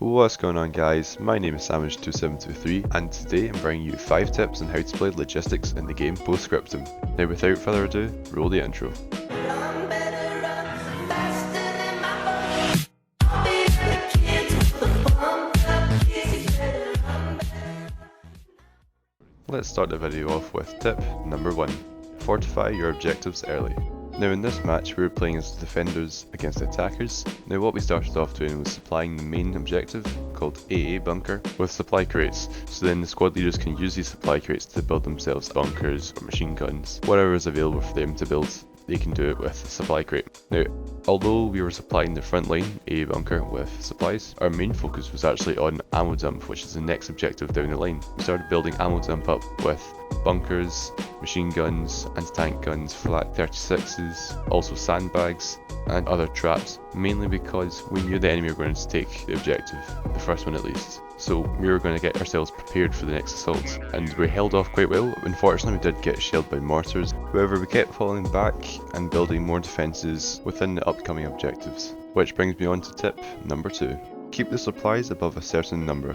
What's going on guys, my name is Sabotage2723 and today I'm bringing you 5 tips on how to play logistics in the game post Scriptum. Now without further ado, roll the intro. Let's start the video off with tip number 1. Fortify your objectives early. Now in this match we were playing as defenders against attackers. Now what we started off doing was supplying the main objective, called AA bunker, with supply crates, so then the squad leaders can use these supply crates to build themselves bunkers or machine guns, whatever is available for them to build. They can do it with a supply crate. Now, although we were supplying the front line AA bunker with supplies, our main focus was actually on ammo dump, which is the next objective down the line. We started building ammo dump up with bunkers, machine guns, anti-tank guns, flak 36s, also sandbags and other traps, mainly because we knew the enemy were going to take the objective, the first one at least. So we were going to get ourselves prepared for the next assault, and we held off quite well. Unfortunately we did get shelled by mortars, however we kept falling back and building more defences within the upcoming objectives. Which brings me on to tip number 2. Keep the supplies above a certain number.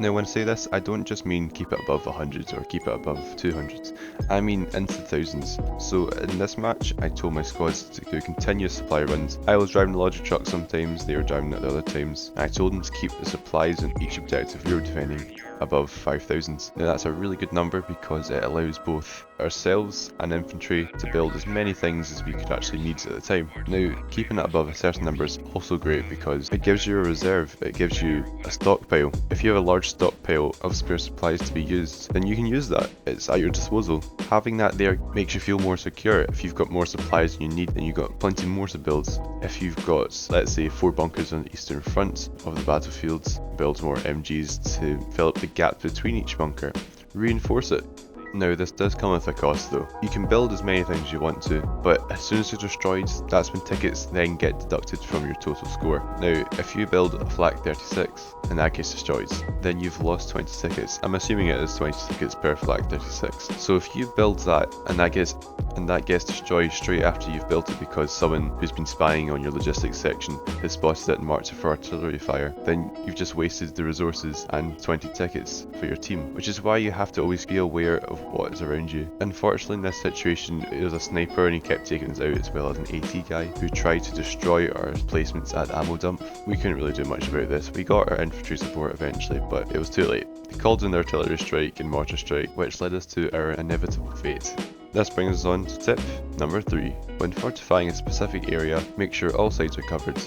Now when I say this, I don't just mean keep it above 100 or keep it above 200, I mean into thousands. So in this match, I told my squads to do continuous supply runs. I was driving the logic truck sometimes, they were driving it the other times, and I told them to keep the supplies on each objective we were defending above 5,000. Now that's a really good number because it allows both ourselves and infantry to build as many things as we could actually need at the time. Now keeping it above a certain number is also great because it gives you a reserve, it gives you a stockpile. If you have a large stockpile of spare supplies to be used, then you can use that, it's at your disposal. Having that there makes you feel more secure. If you've got more supplies than you need, then you've got plenty more to build. If you've got, let's say, 4 bunkers on the eastern front of the battlefield, build more MGs to fill up the gap between each bunker. Reinforce it. Now this does come with a cost though. You can build as many things you want to, but as soon as they're destroyed, that's when tickets then get deducted from your total score. Now if you build a flak 36 and that gets destroyed, then you've lost 20 tickets. I'm assuming it is 20 tickets per flak 36. So if you build that and that gets destroyed straight after you've built it because someone who's been spying on your logistics section has spotted it and marked it for artillery fire, then you've just wasted the resources and 20 tickets for your team, which is why you have to always be aware of what is around you. Unfortunately in this situation it was a sniper and he kept taking us out, as well as an AT guy who tried to destroy our placements at the ammo dump. We couldn't really do much about this. We got our infantry support eventually, but it was too late. They called in the artillery strike and mortar strike, which led us to our inevitable fate. This brings us on to tip number 3. When fortifying a specific area, make sure all sides are covered.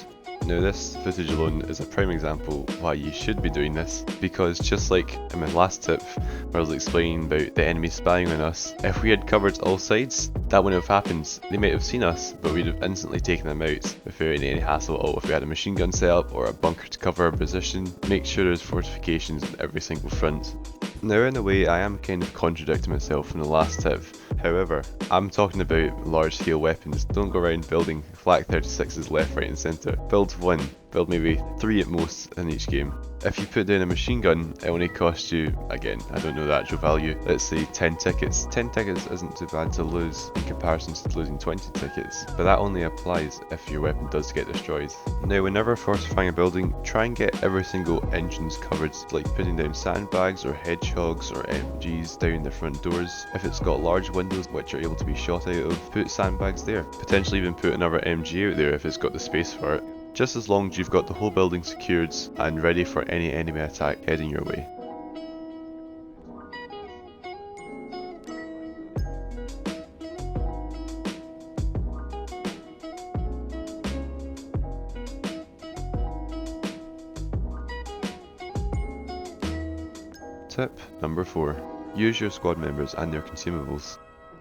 Now this footage alone is a prime example why you should be doing this, because just like in my last tip where I was explaining about the enemy spying on us, if we had covered all sides, that wouldn't have happened. They might have seen us, but we'd have instantly taken them out without any hassle at all. If we had a machine gun set up or a bunker to cover our position, make sure there's fortifications on every single front. Now in a way I am kind of contradicting myself from the last tip, however, I'm talking about large scale weapons. Don't go around building flak 36s left, right and centre. Build 1, build maybe 3 at most in each game. If you put down a machine gun, it only costs you, again, I don't know the actual value, let's say 10 tickets. 10 tickets isn't too bad to lose in comparison to losing 20 tickets, but that only applies if your weapon does get destroyed. Now whenever fortifying a building, try and get every single entrance covered, like putting down sandbags or hedgehogs or MGs down the front doors. If it's got large windows which are able to be shot out of, put sandbags there. Potentially even put another MG out there if it's got the space for it. Just as long as you've got the whole building secured and ready for any enemy attack heading your way. Tip number 4. Use your squad members and their consumables.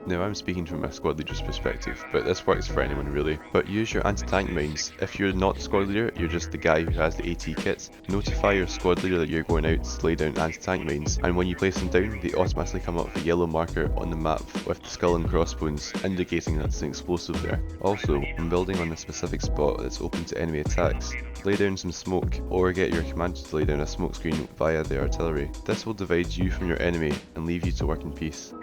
Now I'm speaking from a squad leader's perspective, but this works for anyone really. But use your anti-tank mines. If you're not the squad leader, you're just the guy who has the AT kits. Notify your squad leader that you're going out to lay down anti-tank mines, and when you place them down, they automatically come up with a yellow marker on the map with the skull and crossbones, indicating that there's an explosive there. Also, when building on a specific spot that's open to enemy attacks, lay down some smoke, or get your commander to lay down a smoke screen via the artillery. This will divide you from your enemy and leave you to work in peace.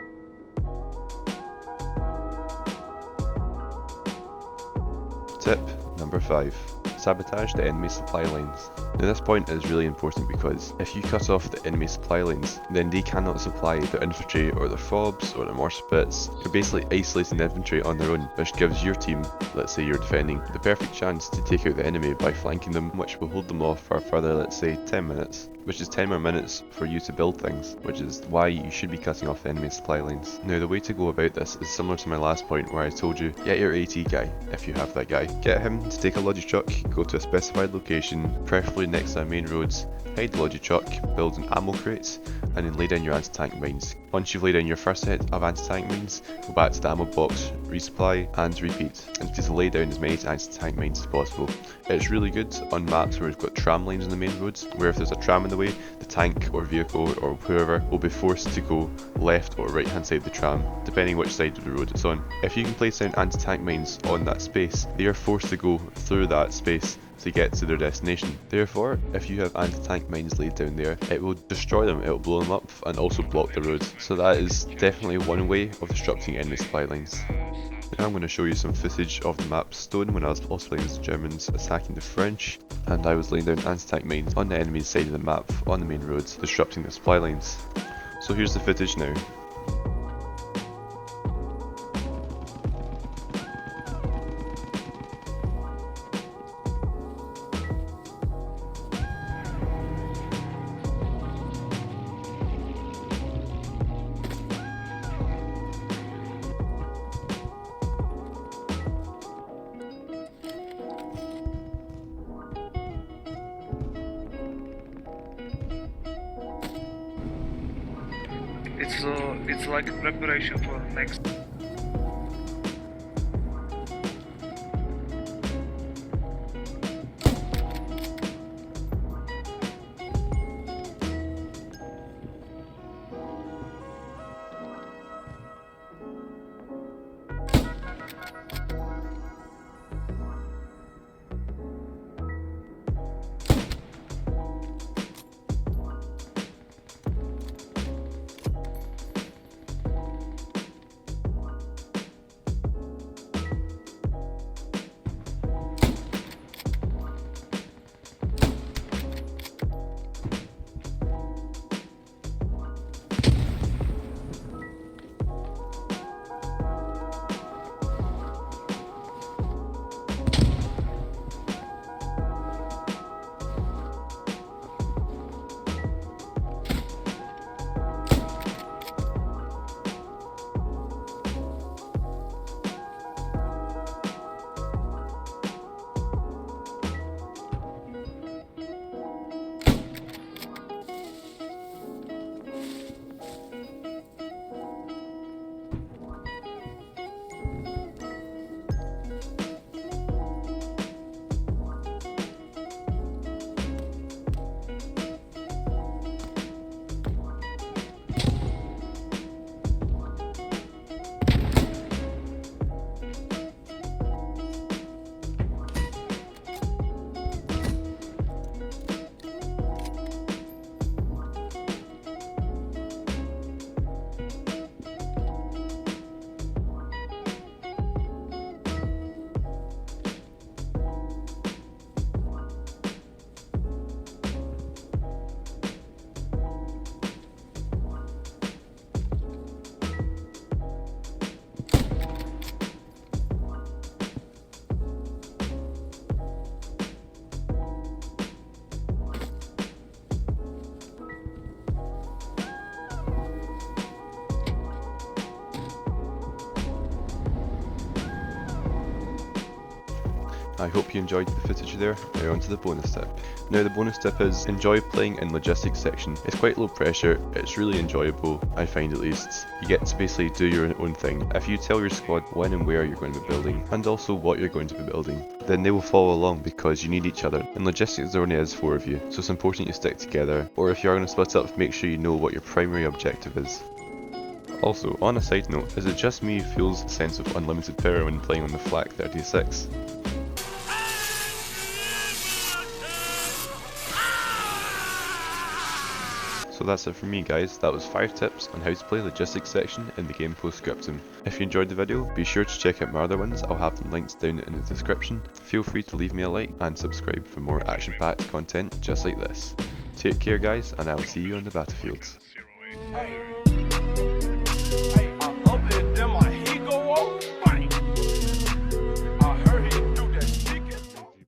Tip number 5. Sabotage the enemy supply lines. Now this point is really important because if you cut off the enemy supply lanes, then they cannot supply their infantry or their fobs or their mortar bits. You're basically isolating the infantry on their own, which gives your team, let's say you're defending, the perfect chance to take out the enemy by flanking them, which will hold them off for a further, let's say, 10 minutes. Which is 10 more minutes for you to build things, which is why you should be cutting off the enemy supply lanes. Now the way to go about this is similar to my last point where I told you, get your AT guy, if you have that guy. Get him to take a logi truck, go to a specified location, preferably next to the main roads, hide the logi truck, build an ammo crate, and then lay down your anti-tank mines. Once you've laid down your first set of anti-tank mines, go back to the ammo box, resupply, and repeat. And just lay down as many anti-tank mines as possible. It's really good on maps where we've got tram lanes on the main roads, where if there's a tram in the way, the tank or vehicle or whoever will be forced to go left or right hand side of the tram, depending which side of the road it's on. If you can place down anti-tank mines on that space, they are forced to go through that space to get to their destination. Therefore, if you have anti-tank mines laid down there, it will destroy them, it will blow them up and also block the roads. So that is definitely one way of disrupting enemy supply lines. Now I'm going to show you some footage of the map Stone when I was also playing as the Germans attacking the French, and I was laying down anti-tank mines on the enemy's side of the map on the main roads, disrupting the supply lines. So here's the footage now. It's like a preparation for next. I hope you enjoyed the footage there. Now on to the bonus tip. Now the bonus tip is enjoy playing in logistics section. It's quite low pressure, it's really enjoyable, I find at least. You get to basically do your own thing. If you tell your squad when and where you're going to be building, and also what you're going to be building, then they will follow along because you need each other. In logistics there only is 4 of you, so it's important you stick together, or if you are going to split up, make sure you know what your primary objective is. Also, on a side note, is it just me who feels a sense of unlimited power when playing on the Flak 36? So that's it from me guys, that was 5 tips on how to play logistics section in the game post Scriptum. If you enjoyed the video, be sure to check out my other ones, I'll have them linked down in the description. Feel free to leave me a like and subscribe for more action packed content just like this. Take care guys, and I will see you on the battlefields. 08.